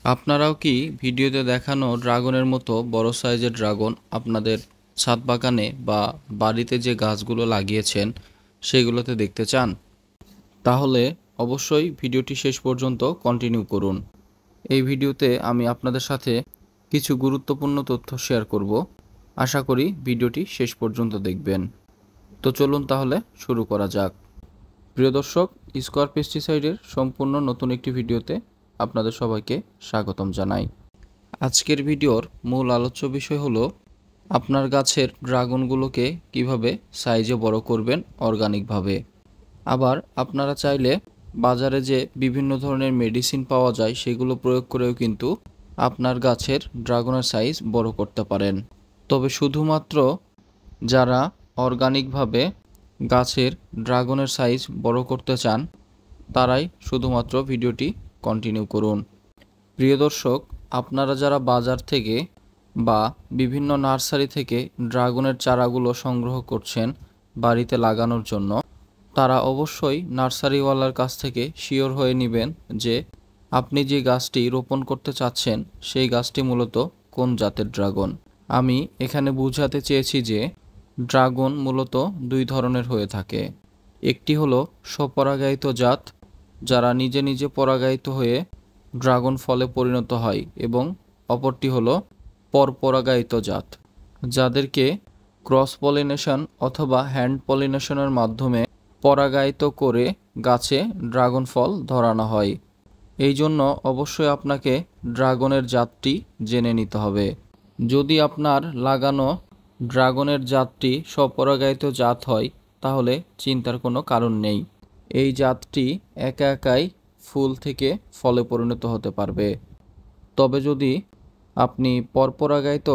আপনারাও কি ভিডিওতে দেখানো ড্রাগনের মতো বড় সাইজের ড্রাগন আপনাদের ছাদ বাগানে বা বাড়িতে যে গাছগুলো লাগিয়েছেন সেগুলোতে দেখতে চান? তাহলে অবশ্যই ভিডিওটি শেষ পর্যন্ত কন্টিনিউ করুন। এই ভিডিওতে আমি আপনাদের সাথে কিছু গুরুত্বপূর্ণ তথ্য শেয়ার করব। আশা করি ভিডিওটি শেষ পর্যন্ত দেখবেন। তো চলুন তাহলে শুরু করা যাক। প্রিয় দর্শক, স্কোয়ার পেস্টিসাইডের সম্পূর্ণ নতুন একটি ভিডিওতে আপনাদের সবাইকে স্বাগতম জানাই। আজকের ভিডিওর মূল আলোচ্য বিষয় হলো আপনার গাছের ড্রাগনগুলোকে কিভাবে সাইজে বড় করবেন অর্গানিকভাবে। আবার আপনারা চাইলে বাজারে যে বিভিন্ন ধরনের মেডিসিন পাওয়া যায় সেগুলো প্রয়োগ করেও কিন্তু আপনার গাছের ড্রাগনের সাইজ বড় করতে পারেন। তবে শুধুমাত্র যারা অর্গানিকভাবে গাছের ড্রাগনের সাইজ বড় করতে চান তারাই শুধুমাত্র ভিডিওটি কন্টিনিউ করুন। প্রিয় দর্শক, আপনারা যারা বাজার থেকে বা বিভিন্ন নার্সারি থেকে ড্রাগনের চারাগুলো সংগ্রহ করছেন বাড়িতে লাগানোর জন্য, তারা অবশ্যই নার্সারিওয়ালার কাছ থেকে শিওর হয়ে নেবেন যে আপনি যে গাছটি রোপণ করতে চাচ্ছেন সেই গাছটি মূলত কোন জাতের ড্রাগন। আমি এখানে বোঝাতে চেয়েছি যে ড্রাগন মূলত দুই ধরনের হয়ে থাকে। একটি হলো স্বপরাগায়িত জাত, যারা নিজে নিজে পরাগায়িত হয়ে ড্রাগন ফলে পরিণত হয়, এবং অপরটি হলো পরপরাগায়িত জাত, যাদেরকে ক্রস পলিনেশন অথবা হ্যান্ড পলিনেশনের মাধ্যমে পরাগায়িত করে গাছে ড্রাগন ফল ধরানো হয়। এই জন্য অবশ্যই আপনাকে ড্রাগনের জাতটি জেনে নিতে হবে। যদি আপনার লাগানো ড্রাগনের জাতটি স্বপরাগায়িত জাত হয় তাহলে চিন্তার কোনো কারণ নেই। এই জাতটি একা একাই ফুল থেকে ফলে পরিণত হতে পারবে। তবে যদি আপনি পরপরাগায়িত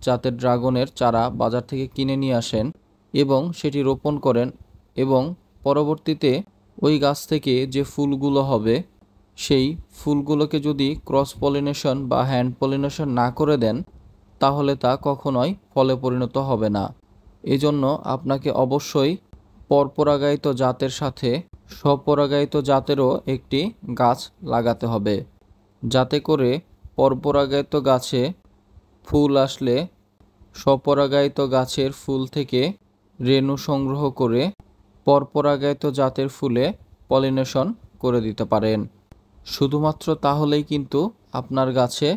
জাতের ড্রাগনের চারা বাজার থেকে কিনে নিয়ে আসেন এবং সেটি রোপণ করেন এবং পরবর্তীতে ওই গাছ থেকে যে ফুলগুলো হবে সেই ফুলগুলোকে যদি ক্রস পলিনেশন বা হ্যান্ড পলিনেশন না করে দেন তাহলে তা কখনোই ফলে পরিণত হবে না। এজন্য আপনাকে অবশ্যই পরপরাগায়িত জাতের সাথে স্বপরাগায়িত জাতেরও একটি গাছ লাগাতে হবে, যাতে করে পরপরাগায়িত গাছে ফুল আসলে স্বপরাগায়িত গাছের ফুল থেকে রেণু সংগ্রহ করে পরপরাগায়িত জাতের ফুলে পলিনেশন করে দিতে পারেন। শুধুমাত্র তাহলেই কিন্তু আপনার গাছে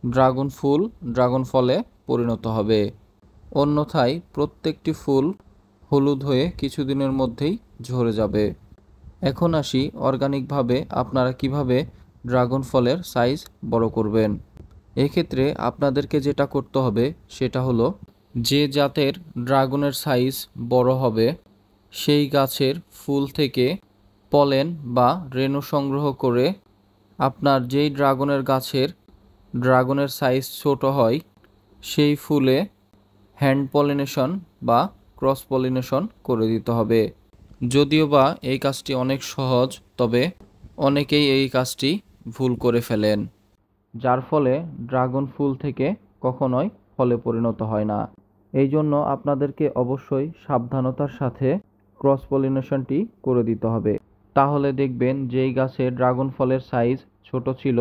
ড্রাগন ফুল ড্রাগন ফলে পরিণত হবে। অন্যথায় প্রত্যেকটি ফুল হলুদ হয়ে কিছুদিনের মধ্যেই ঝরে যাবে। এখন আসি অর্গানিকভাবে আপনারা কিভাবে ড্রাগন ফলের সাইজ বড় করবেন। এক্ষেত্রে আপনাদেরকে যেটা করতে হবে সেটা হলো, যে জাতের ড্রাগনের সাইজ বড় হবে সেই গাছের ফুল থেকে পলেন বা রেণু সংগ্রহ করে আপনার যেই ড্রাগনের গাছের ড্রাগনের সাইজ ছোট হয় সেই ফুলে হ্যান্ড পলিনেশন বা ক্রস পলিনেশন করে দিতে হবে। যদিও বা এই কাজটি অনেক সহজ, তবে অনেকেই এই কাজটি ভুল করে ফেলেন, যার ফলে ড্রাগন ফুল থেকে কখনোই ফলে পরিণত হয় না। এই জন্য আপনাদেরকে অবশ্যই সাবধানতার সাথে ক্রস পলিনেশনটি করে দিতে হবে। তাহলে দেখবেন যেই গাছে ড্রাগন ফলের সাইজ ছোট ছিল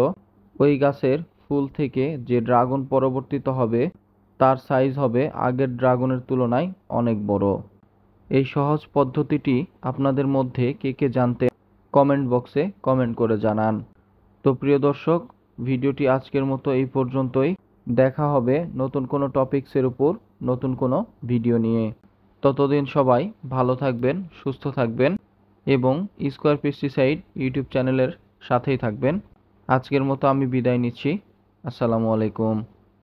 ওই গাছের ফুল থেকে যে ড্রাগন পরবর্তিত হবে তার সাইজ হবে আগের ড্রাগনের তুলনায় অনেক বড়। এই সহজ পদ্ধতিটি আপনাদের মধ্যে কে কে জানতে কমেন্ট বক্সে কমেন্ট করে জানান। তো প্রিয় দর্শক, ভিডিওটি আজকের মতো এই পর্যন্তই। দেখা হবে নতুন কোনো টপিকসের উপর নতুন কোনো ভিডিও নিয়ে। ততদিন সবাই ভালো থাকবেন, সুস্থ থাকবেন এবং স্কোয়ার পেস্টিসাইড ইউটিউব চ্যানেলের সাথেই থাকবেন। আজকের মতো আমি বিদায় নিচ্ছি। আসসালামু আলাইকুম।